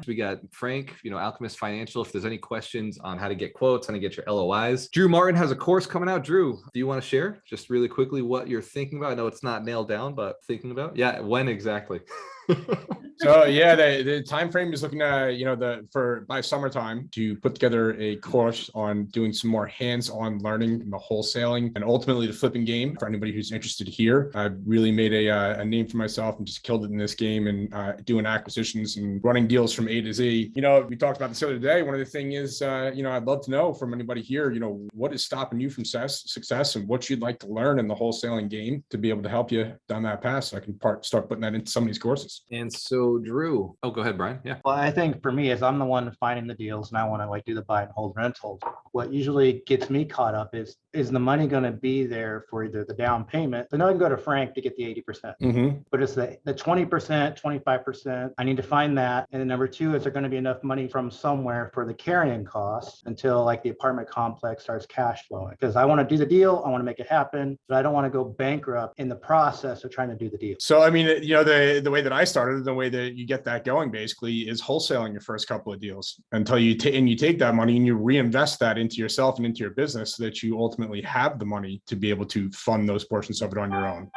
We got Frank, Alchemist Financial. If there's any questions on how to get quotes, how to get your LOIs. Drew Martin has a course coming out. Drew, do you want to share just really quickly what you're thinking about? I know it's not nailed down, but thinking about. Yeah, when exactly? So yeah, the time frame is looking at by summertime to put together a course on doing some more hands-on learning in the wholesaling and ultimately the flipping game for anybody who's interested here. I've really made a name for myself and just killed it in this game and doing acquisitions and running deals from A to Z. We talked about this the other day. One of the things is I'd love to know from anybody here, what is stopping you from success and what you'd like to learn in the wholesaling game to be able to help you down that path. So I can start putting that into some of these courses. And so Drew, go ahead, Brian. Yeah. Well, I think for me, as I'm the one finding the deals and I want to do the buy and hold rentals, what usually gets me caught up is the money going to be there for either the down payment? I know I can go to Frank to get the 80%, but it's the 20%, 25%. I need to find that. And then number two, is there going to be enough money from somewhere for the carrying costs until the apartment complex starts cash flowing? Because I want to do the deal, I want to make it happen, but I don't want to go bankrupt in the process of trying to do the deal. So, the way that I started, the way that you get that going basically is wholesaling your first couple of deals until you take that money and you reinvest that into yourself and into your business so that you ultimately have the money to be able to fund those portions of it on your own.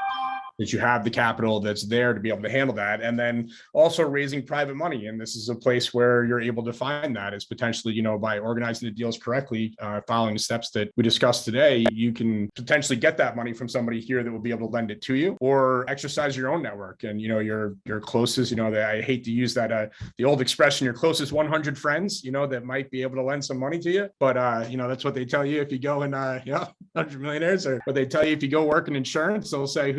That you have the capital that's there to be able to handle that. And then also raising private money. And this is a place where you're able to find that is potentially, by organizing the deals correctly, following the steps that we discussed today, you can potentially get that money from somebody here that will be able to lend it to you or exercise your own network. And, your closest, I hate to use that, the old expression, your closest 100 friends, that might be able to lend some money to you. But, that's what they tell you if you go and, 100 millionaires, or what they tell you if you go work in insurance, they'll say,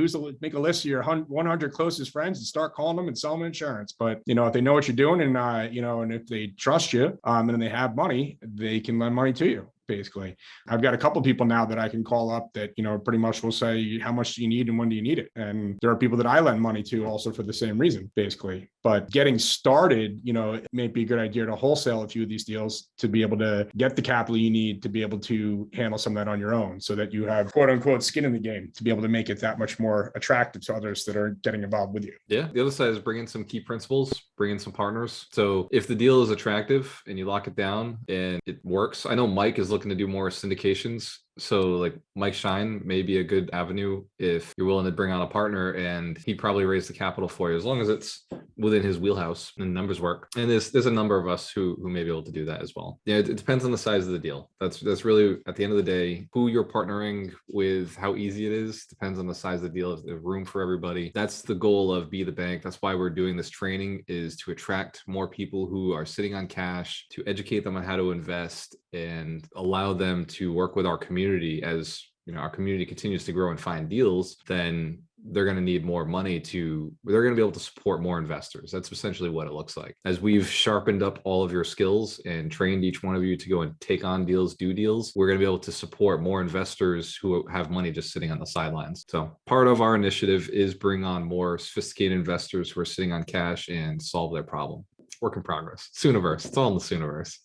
make a list of your 100 closest friends and start calling them and sell them insurance. But, if they know what you're doing and, and if they trust you and then they have money, they can lend money to you. Basically, I've got a couple of people now that I can call up that, pretty much will say, how much do you need and when do you need it? And there are people that I lend money to also for the same reason, basically. But getting started, it may be a good idea to wholesale a few of these deals to be able to get the capital you need to be able to handle some of that on your own so that you have quote unquote skin in the game to be able to make it that much more attractive to others that are getting involved with you. Yeah. The other side is bring in some key principles, bring in some partners. So if the deal is attractive and you lock it down and it works, I know Mike is looking to do more syndications. So Mike Shine may be a good avenue if you're willing to bring on a partner, and he'd probably raise the capital for you as long as it's within his wheelhouse and numbers work. And there's a number of us who may be able to do that as well. Yeah, it depends on the size of the deal. That's really at the end of the day, who you're partnering with, how easy it is, depends on the size of the deal, if there's room for everybody. That's the goal of Be the Bank. That's why we're doing this training, is to attract more people who are sitting on cash, to educate them on how to invest and allow them to work with our community. As our community continues to grow and find deals, then they're going to need more money they're going to be able to support more investors. That's essentially what it looks like. As we've sharpened up all of your skills and trained each one of you to go and take on deals, do deals, we're going to be able to support more investors who have money just sitting on the sidelines. So part of our initiative is bring on more sophisticated investors who are sitting on cash and solve their problem. Work in progress. Sooniverse. It's all in the Sooniverse.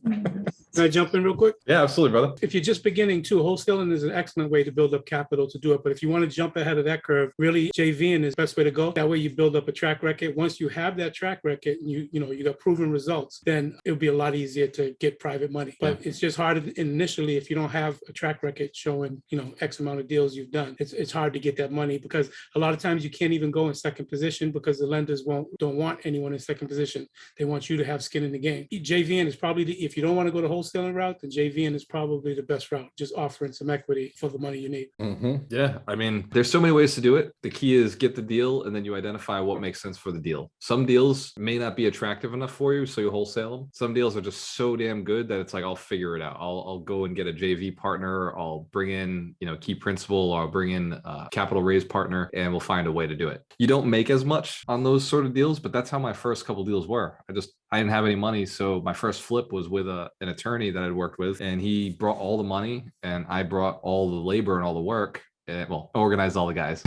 Can I jump in real quick? Yeah, absolutely, brother. If you're just beginning too, wholesaling is an excellent way to build up capital to do it. But if you want to jump ahead of that curve, really JVing is the best way to go. That way you build up a track record. Once you have that track record and you got proven results, then it'll be a lot easier to get private money. But it's just hard initially if you don't have a track record showing, X amount of deals you've done. It's hard to get that money because a lot of times you can't even go in second position because the lenders don't want anyone in second position. They want you to have skin in the game. JVing is probably if you don't want to go the wholesaling route, then JVing is probably the best route, just offering some equity for the money you need. Yeah, there's so many ways to do it. The key is get the deal and then you identify what makes sense for the deal. Some deals may not be attractive enough for you, so you wholesale them. Some deals are just so damn good that it's I'll figure it out. I'll go and get a JV partner. I'll bring in key principal, or I'll bring in a capital raise partner, and we'll find a way to do it. You don't make as much on those sort of deals, but that's how my first couple deals were. I didn't have any money, so my first flip was with an attorney that I'd worked with, and he brought all the money and I brought all the labor and all the work. Organized all the guys.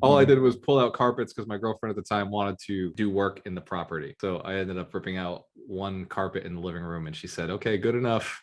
All I did was pull out carpets because my girlfriend at the time wanted to do work in the property. So I ended up ripping out one carpet in the living room, and she said, okay, good enough.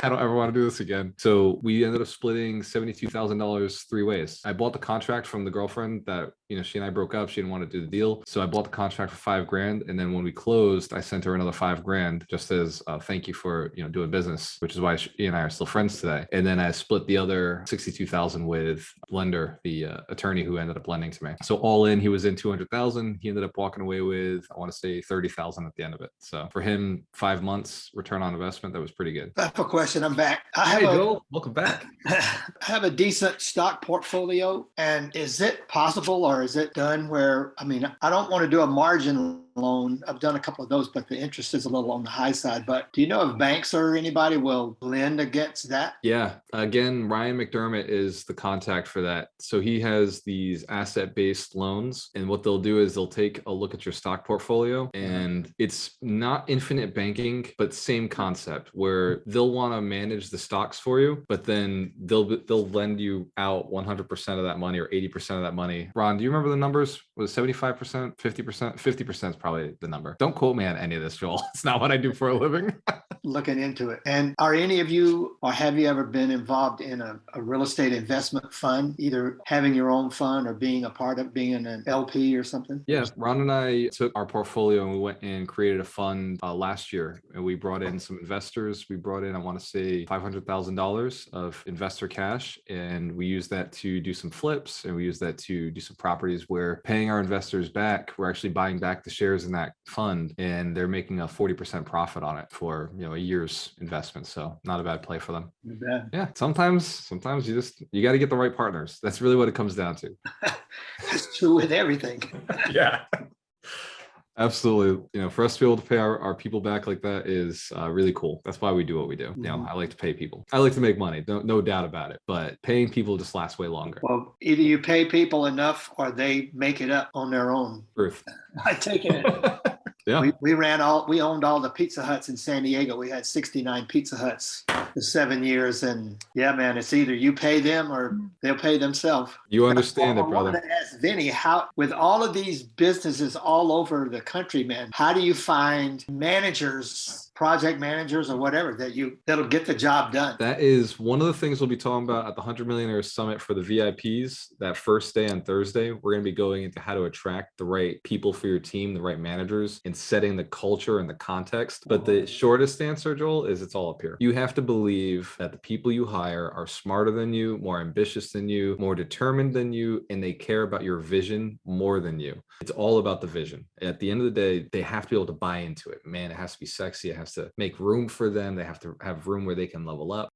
I don't ever want to do this again. So we ended up splitting $72,000 three ways. I bought the contract from the girlfriend that, she and I broke up. She didn't want to do the deal. So I bought the contract for $5,000. And then when we closed, I sent her another $5,000 just as thank you for, doing business, which is why she and I are still friends today. And then I split the other 62,000 with lender, the attorney who ended up lending to me. So all in, he was in 200,000. He ended up walking away with, I want to say 30,000 at the end of it. So for him, 5 months return on investment, that was pretty good. I have a question. I'm back. Hey, Joel, welcome back. I have a decent stock portfolio, and is it possible or is it done where, I don't want to do a margin loan. I've done a couple of those, but the interest is a little on the high side. But do you know if banks or anybody will lend against that? Yeah. Again, Ryan McDermott is the contact for that. So he has these asset-based loans, and what they'll do is they'll take a look at your stock portfolio, and it's not infinite banking, but same concept where they'll want to manage the stocks for you, but then they'll lend you out 100% of that money or 80% of that money. Ron, do you remember the numbers? Was it 75%, 50%? 50% is probably the number. Don't quote me on any of this, Joel. It's not what I do for a living. Looking into it. And are any of you, or have you ever been involved in a real estate investment fund, either having your own fund or being a part of being an LP or something? Yeah, Ron and I took our portfolio and we went and created a fund last year, and we brought in some investors. We brought in, I want to say, $500,000 of investor cash, and we used that to do some flips, and we used that to do some properties where paying our investors back, we're actually buying back the shares in that fund, and they're making a 40% profit on it for a year's investment. So not a bad play for them. Yeah, sometimes you got to get the right partners. That's really what it comes down to. That's true with everything. Yeah. Absolutely. For us to be able to pay our people back like that is really cool. That's why we do what we do. I like to pay people. I like to make money. No doubt about it. But paying people just lasts way longer. Well, either you pay people enough or they make it up on their own. Truth. I take it. Yeah. We owned all the Pizza Huts in San Diego. We had 69 Pizza Huts for 7 years. And yeah, man, it's either you pay them or they'll pay themselves. You understand it, brother. I wanted to ask Vinny, how, with all of these businesses all over the country, man, how do you find managers, project managers or whatever that'll get the job done? That is one of the things we'll be talking about at the 100 Millionaire Summit for the VIPs. That first day on Thursday, we're going to be going into how to attract the right people for your team, the right managers, and setting the culture and the context. But the shortest answer, Joel, is it's all up here. You have to believe that the people you hire are smarter than you, more ambitious than you, more determined than you, and they care about your vision more than you. It's all about the vision. At the end of the day, they have to be able to buy into it. Man, it has to be sexy. It has to make room for them. They have to have room where they can level up.